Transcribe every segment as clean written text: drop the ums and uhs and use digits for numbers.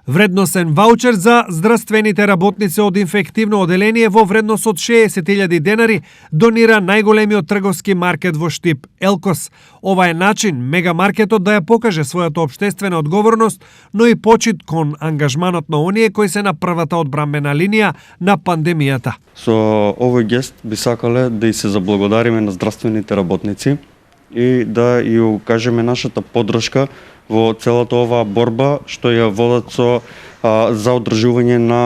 Вредносен ваучер за здравствените работници од инфективно оделение во вредност од 60.000 денари донира најголемиот трговски маркет во Штип, Елкос. Ова е начин мегамаркетот да ја покаже својата општествена одговорност, но и почит кон ангажманот на оние кои се на првата одбранбена линија на пандемијата. Со овој гест би сакале да и се заблагодариме на здравствените работници и да и укажеме нашата поддршка во целата оваа борба што ја водат за одржување на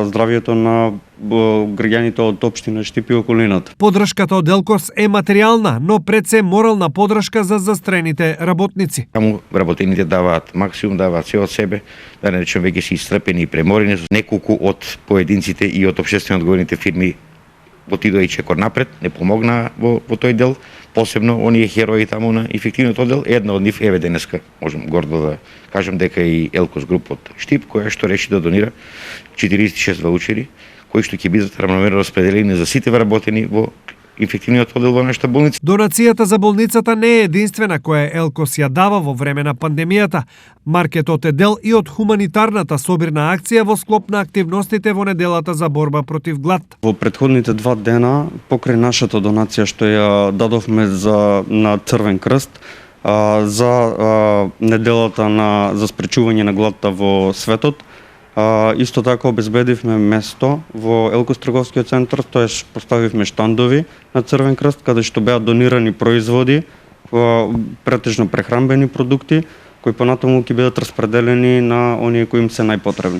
здравјето на граѓаните од општина Штип и околината. Поддршката од Елкос е материјална, но пред се морална поддршка за застрените работници. Таму вработените даваат максимум, даваат се од себе, да не речем веќе се исцрпени и преморени. Неколку од поединците и од општествено одговорните фирми отидоа и чекор напред, не помогнаа во тој дел, посебно оние херои таму на инфективниот оддел. Една од нив еве денеска можам гордо да кажам дека и Елкос груп од Штип, која што реши да донира 46 ваучери, кои што ќе бидат равномерно распределени за сите вработени во инфективниот оддел во нашата болница. Донацијата за болницата не е единствена која Елкос ја дава во време на пандемијата. Маркетот е дел и од хуманитарната собирна акција во склоп на активностите во неделата за борба против глад. Во претходните 2 дена, покрај нашата донација што ја дадовме на Црвен крст, за неделата за спречување на гладта во светот, исто така обезбедивме место во Елкос трговскиот центар, тоест поставивме штандови на Црвен крст каде што беа донирани производи, претежно прехранбени продукти, кои понатаму ќе бидат распределени на оние кои им се најпотребни.